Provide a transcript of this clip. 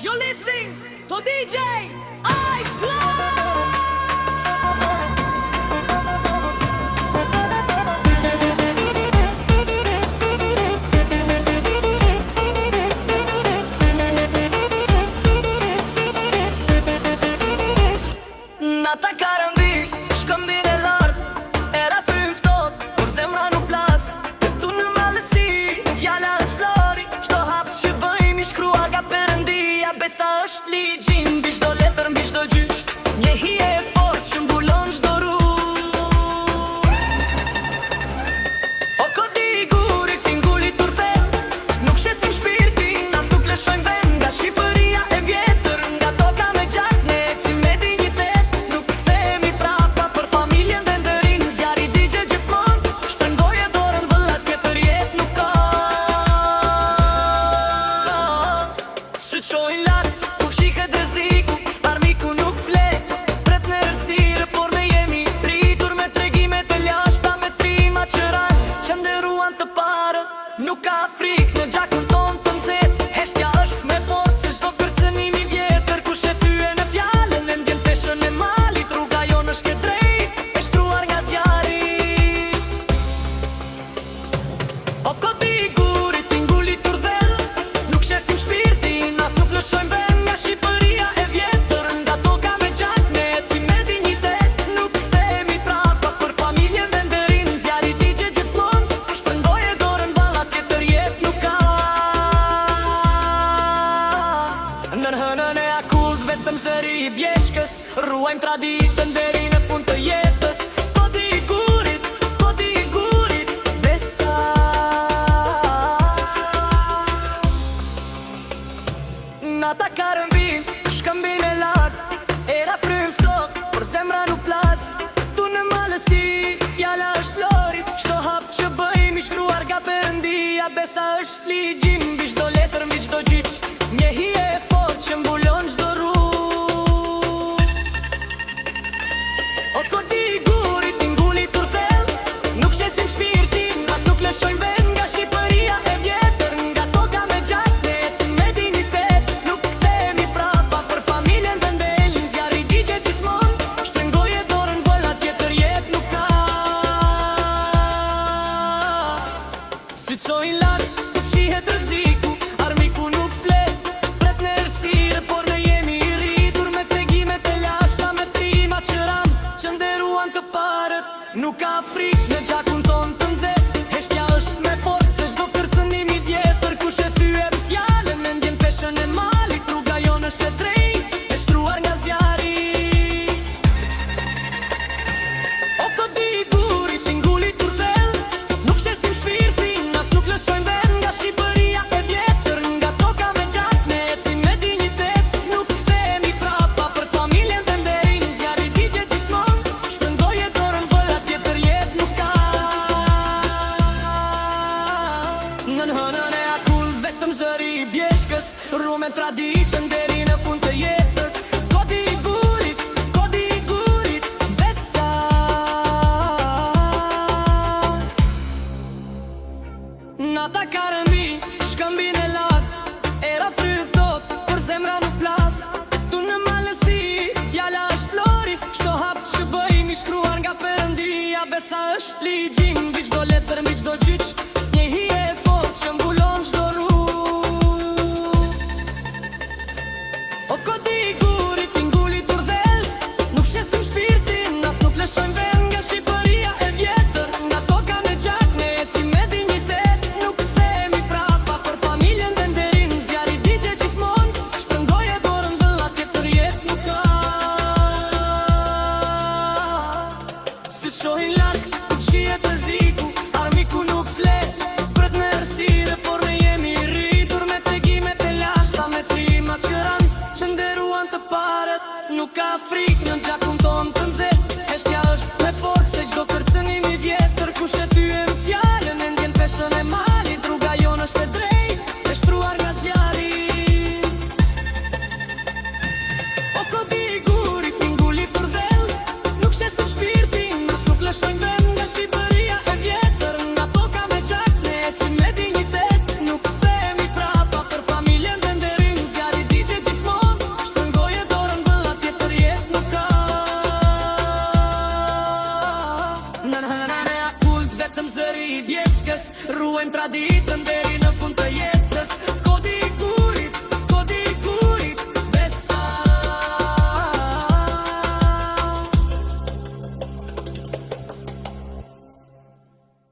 You're listening to DJ iFly. Nata karëmbi, shkëmbin e lartë, era frymë ftohtë, por zemra nuk plas. Tu në malësi, fjala është flori, çdo hap që bëjmë i shkruar nga Perëndia. Besa është ligjin, mbi çdo letër, mbi çdo gjyq, një hije e fortë që mbulon çdo rrugë. O kodi i gurit, tingulit turthel, nuk shesim shpirtin, as nuk lëshojmë vend nga Shqipëria e vjetër, nga toka me gjak, ne ecim me dinjitet. Nuk kthehemi prapa për familjen dhe ndërin, zjarri digje gjithmonë, shtrëngoje dorën vëlla, tjetër jetë nuk ka. Sytë shohin lart, ku shihet rreziku, armiku nuk fle, pret në errësirë, por ne jemi rritur me tregime të lashta, me trima që ranë, që nderuan të parët. Nuk ka frikë në gjakun ton të nxehtë, heshtja është me forcë se çdo kërcënim i vjetër. Kush e thye në fjalën e ndjen peshën e malit, rruga jonë është e drejtë, e shtruar nga zjarri. O kodi i gurit, tingulit turdhell, nuk shesim shpirtin, as nuk lëshojmë vend nga Shqipëria e vjetër, nga toka me gjak, ne ecim me dinjitet. Nuk kthehemi prapa për familjen dhe ndërin, zjarri digje gjithmonë, shtrëngoje dorën valla, tjetër jetë nuk ka. Nër hënën e akullt, vetëm zëri i bjeshkës, ruajmë traditën deri në fund të jetës. Kodi i gurit, besa. Nata karëmbin, shkëmbin e lartë, era frymë ftohtë, por zemra nuk plas. Tu në malësi, fjala është florit, çdo hap që bëjmë i shkruar nga Perëndia. Besa është ligjin, mbi çdo letër, mbi çdo gjyq, një hije e fortë që mbulon çdo rrugë. O kodi i gurit, tingulit turthell, nuk shesim shpirtin, as nuk lëshojmë vend nga Shqipëria e vjetër, nga toka me gjak, ne ecim me dinjitet. Nuk kthehemi prapa për familjen dhe ndelin, zjarri digje gjithmonë, shtrëngoje dorën vëlla, tjetër jetë nuk ka. Sytë shohin lart, ku shihet rreziku, armiku nuk fle, pret në errësirë, por ne jemi i rritur me tregimet e lashta, me trima që ram, që nderuan të parët. Nuk ka frikë në gjakun ton të nxehtë, heshtja është me forcë se çdo kërcënim i vjetër. Kush e thye në fjalën e ndjen peshën e malit, rruga jonë është e drejtë, e shtruar nga zjarri. O kodi i gurit, tingulit turthell, nuk shesim shpirtin, as nuk lëshojmë vend nga Shqipëria e vjetër, nga toka me gjak, ne ecim me dinjitet. Nuk kthehemi prapa për familjen dhe nderin, zjarri digje gjithmonë, shtrëngoje dorën vëlla, tjetër jetë nuk ka. Në hënën e akullt, vetëm zëri i bjeshkës, ruajmë traditën deri në fund të jetës. Kodi i gurit, besa. Nata karëmbi, shkëmbin e lartë, era frymë ftohtë, por zemra nuk plas. Tu në malësi, fjala është flori, çdo hap që bëjmë i shkruar nga Perëndia. Besa është ligjin, mbi çdo letër, mbi çdo gjyq, një hije e fortë që mbulon çdo rrugë. O kodi i gurit, tingulit turdhell, nuk shesim shpirtin, as nuk lëshojmë vend nga Shqipëria e vjetër, nga toka me gjak, ne ecim me dinjitet. Nuk kthehemi prapa për familjen dhe nderin, zjarri digje gjithmonë, shtrëngoje dorën vëlla, tjetër jetë nuk ka. Sytë shohin lart, ku shihet rreziku, armiku nuk fle, pret në errësirë, por ne jemi i rritur me tregimet e lashta, me trima që ranë, që nderuan të parët. Nuk ka frikë në gjakun ton të nxehtë, heshtja është me forcë se çdo kërcënim i vjetër. Kush e thye në fjalën e ndjen peshën e malit, rruga jonë është e drejtë, e shtruar nga zjarri. O kodi i gurit, tingulit turdhell, nuk shesim shpirtin, as nuk lëshojmë vend nga Shqipëria e vjetër, nga toka me gjak, ne ecim me dinjitet. Nuk kthehemi prapa Ruajmë traditën deri